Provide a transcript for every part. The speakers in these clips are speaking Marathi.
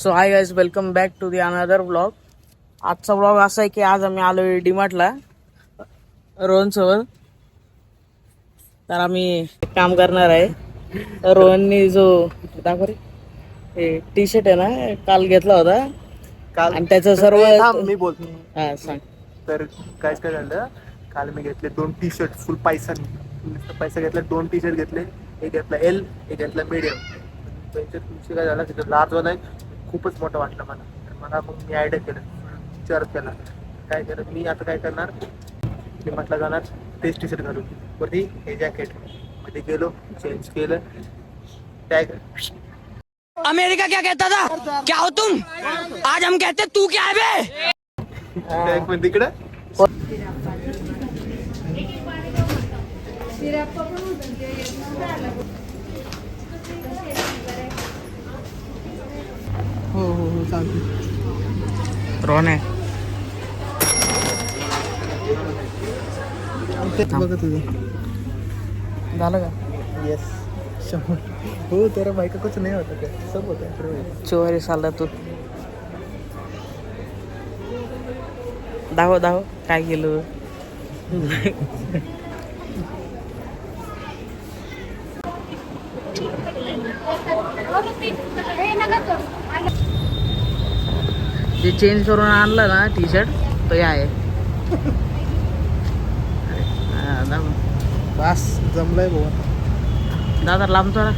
So hi guys, welcome back to the another vlog. आजचा व्लॉग असा आहे की आज आम्ही आलोय डीमार्टला रोहन सोबत. तर आम्ही एक काम करणार आहे. रोहननी जो दाखव रे टी शर्ट आहे ना, काल घेतला होता काल आणि त्याचं सर्व मी बोलतो. हा सांग. तर काय झालं, काल मी घेतले 2 टी शर्ट फुल पैसा घेतला. 2 टी शर्ट घेतले, एक घेतला एल, एक घेतला मीडियम. त्याच्यात तुमची काय झाला, तिथं लार्ज वाला खूपच मोठं वाटलं मला. तर मला मग मी आयडिया केलं, विचार केला काय केलं मी आता काय करणार. मी म्हटलं जाणार तेच टी शर्ट घालून वरती हे जॅकेट मध्ये गेलो, चेंज केलं, टॅग. अमेरिका क्या कहता था, क्या हो तुम, आज हम कहते तू क्या है बे. टॅग पण तिकडं. हो हो हो चालतं. रोहन आहे बघा तुझं झालं का? यस. हो तेरा भाई का कुछ नहीं होता क्या, सब होता है. 24 सालातून दाखव काय केलं. जे चेंज करून आणलं ना टी शर्ट तो हे आहे. हा, दाखव. बस जमलाय भाऊ आता. दादा लांब थोडा.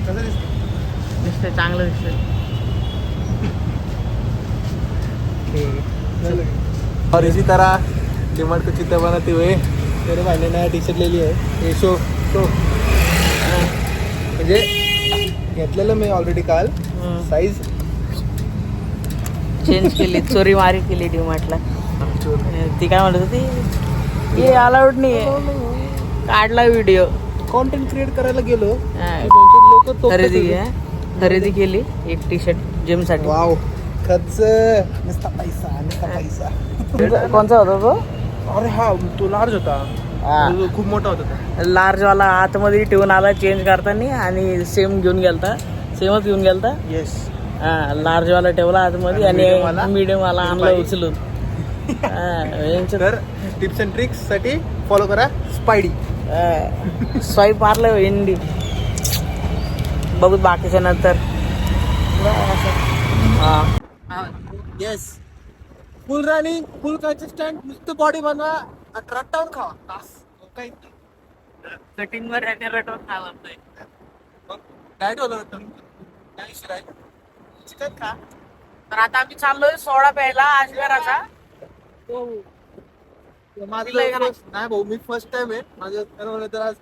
कसं दिसतं? दिसतंय, चांगलं दिसतंय. और इसी तरह डिमांड को चित्र बनाते हुए मेरे भाई ने नया टी शर्ट ले लिया है. ये शो म्हणजे घेतलेलं मी ऑलरेडी काल. साईज चेंज केली, चोरी मारी केली डीमार्टला. ती काय म्हणत होती, हे अलाउड नाही, काढला व्हिडिओ. कॉन्टेंट क्रिएट करायला गेलो, लोक खरेदी केली एक टी शर्ट जिम साठी. वाव, खर्च नुसता पैसा. कोणचा होता तो? अरे हा तो लार्ज होता, तो खूप मोठा होता. लार्ज वाला आतमध्ये ठेवून आला चेंज करताना आणि सेमच घेऊन गेलता. येस. हा, लार्ज वाला ठेवला आतमध्ये आणि मीडियम वाला आणला उचलून. तर टिप्स अँड ट्रिक्स साठी फॉलो करा स्पायडी. स्वाईप मारलं हिंदी. बघू बाकीच्या नंतर. येस, फुल रनिंग, फुल कन्सिस्टंट, नुसतं बॉडी बनवा, रट्टावून खावा बस. काही कटिंग वर रटवून खावा. डायट होलं चिकन खा. तर आता आम्ही चाललोय सोडा प्यायला अजमेराचा. माझं नाही भाऊ, मी फर्स्ट टाइम आहे माझं. तर आज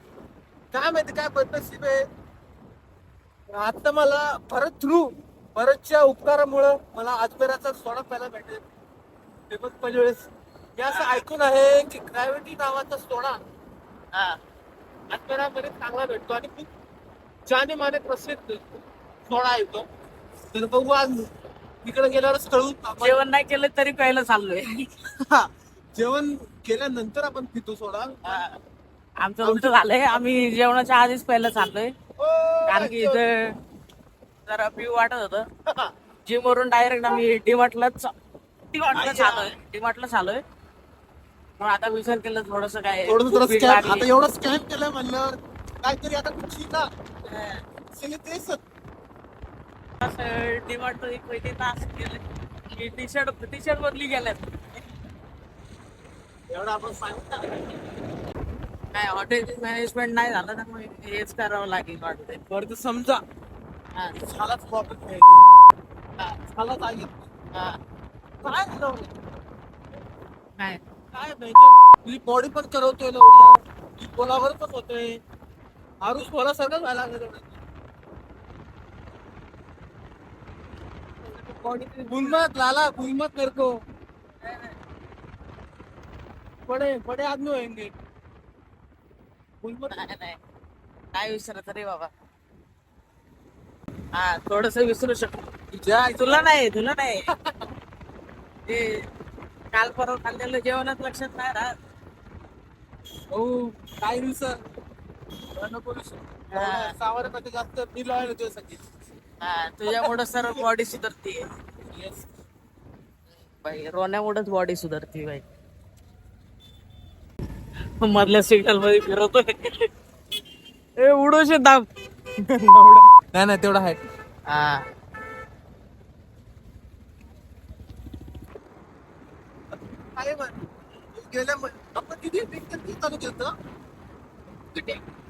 काय माहिती काय बदनशीब आहे, आता मला भरतच्या उपकारामुळं मला अजमेराचा सोडा प्यायला भेटेल. ते पण पहिल्या वेळेस मी असं ऐकून आहे की ग्रॅव्हिटी नावाचा सोडा अजमेरामध्ये चांगला भेटतो आणि खूप जाने माने प्रसिद्ध सोडा येतो. तर बघू आज तिकडे गेल्यावरच कळून. जेवण नाही केलं तरी प्यायला चाललोय. जेवण केल्यानंतर आपण पितो सोडा. आमचं उलट झालंय, आम्ही जेवणाच्या आधीच प्यायला चाललोय. कारण की इथं जरा पिऊ वाटत होतं. जिम वरून डायरेक्ट आम्ही डीमार्टला चाललोय. पण आता विचार केलं थोडस काय आता एवढं स्कॅन केलं म्हणल्यावर काहीतरी आता कुठची ना तेच. डीमार्ट एक महिने तास गेले, टी शर्ट बदली गेल्यात. एवढं आपण सांगू काय हॉटेलची मॅनेजमेंट नाही झालं तर मग हेच करावं लागेल वाटतंय. बरं समजा हा. झालाच प्रॉब्लेम झालाच आहे. काय झालं काय काय तुझी बॉडी पण करवतोय लवकर, बोलावर पण होतोय. आरुष बोला सगळं व्हायला लागलं. गुलमत लाला गुलमत मेरे को बड़े आदमी होंगे. काय विसरत रे बाबा. हा, थोडस विसरू शकतो. तुला नाही ते काल परवा खाल्लेलं जेवणच लक्षात नाही राहत. हो काय विसर. सावरमध्ये जास्त मी लॉयल तुझ्यासाठी. तुझ्यामुळे सर्व बॉडी सुधारते बाई, रोण्यामुळेच बॉडी सुधारते बाई. मधल्या सिग्नल मध्ये फिरवतोय. ए उडोशे दाब. नाही नाही तेवढा आहे. हा आपण किती चालू केलं.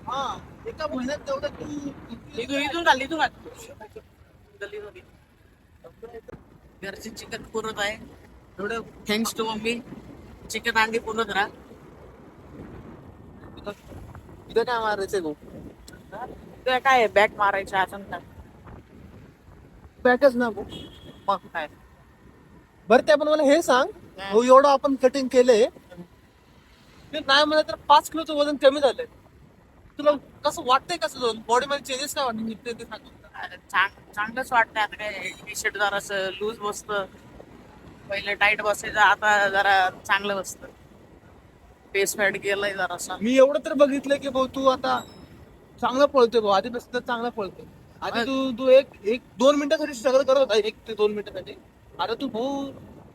हा एका महिन्यात तेवढं इथून घाल, इथून घाल. गल्लीमध्ये. घरचे चिकन पुरत आहे एवढं. Thanks to mummy. चिकन अंडी पुरत राहा. इथं काय मारायचंय भाऊ. ते काय बॅक मारायचं असं का बॅकच ना भाऊ. मग काय. बरं ते आपण मला हे सांग भाऊ, एवढं आपण कटिंग केलंय ते नाही म्हणलं तर 5 किलोचं वजन कमी झालंय. तुला कसं वाटतंय, कसं बॉडी मध्ये चेंजेस काय वाटतं ते सांग. चांगलंच वाटतंय. आता काय टी शर्ट जरा असं लूज बसत, पहिले टाईट बसायचं, आता जरा चांगलं बसतं. फेस फॅट गेलाय जरासा. मी एवढं तर बघितलंय की भाऊ तू आता चांगला पळतोय भाऊ. आधी नसतं चांगला पळतोय. आधी तू एक 2 मिनिटासाठी स्ट्रगल करत होता, 1 ते 2 मिनिटासाठी. आता तू भाऊ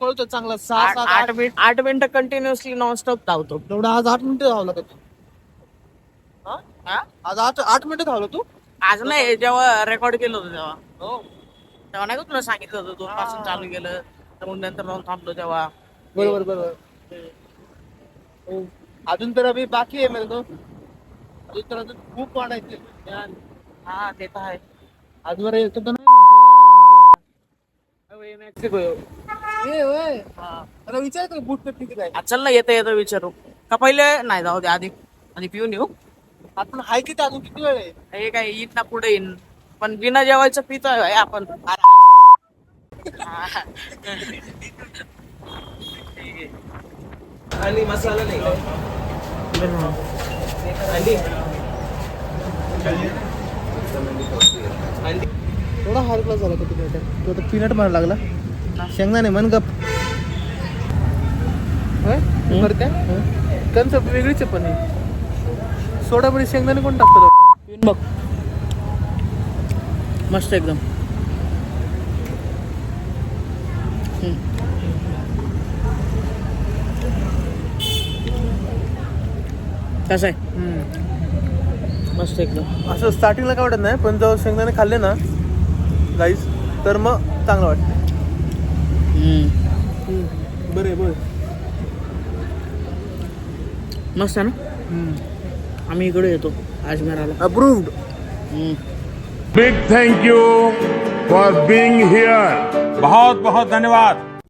पळतोय चांगला. 8 मिनिटं कंटिन्युअसली नॉनस्टॉप धावतो. एवढा आज 8 मिनिटं धावला का तू? हा? आज 8 मिनिटं धावला तू? आज नाही, जेव्हा रेकॉर्ड केलं होतं तेव्हा. हो तेव्हा नाही का तुला सांगितलं होतं 2 पासून चालू केलं, तर मग नंतर जाऊन थांबलो तेव्हा. बरोबर बरोबर. हो. अजून तर अभि बाकी आहे मेरे को. अजून खूप वाढायचे. हा ते तर आहे. आज बरं येतो तर नाही अरे विचार कर बूट पे किती आहे. चल ना, येतं येतं विचारू का पहिले. नाही जाऊ दे, आधी पिऊन येऊ. आपण हाय किती अजून किती वेळ आहे. हे काय येईन ना पुढे येईन, पण बिना जेवायचं पितोय आपण. आणि मसाला नाही थोडा हरकला झाला का तुम्ही. तो आता पीनट मारा लागला. शेंगदाणे म्हण गप. कन्सेप्ट वेगळीच आहे पण हे. सोडा बरी शेंगदाणे कोण टाकतो पिऊन बघ, मस्त एकदम. कसं आहे? मस्त एकदम. असं स्टार्टिंगला काय वाटत नाही, पण जेव्हा शेंगदाणे खाल्ले ना गाईस तर मग चांगलं वाटतं. बरे बरं मस्त आहे ना. आम्ही इकडे येतो अजमेराला. Approved. Big thank you for being here. बहुत बहुत धन्यवाद.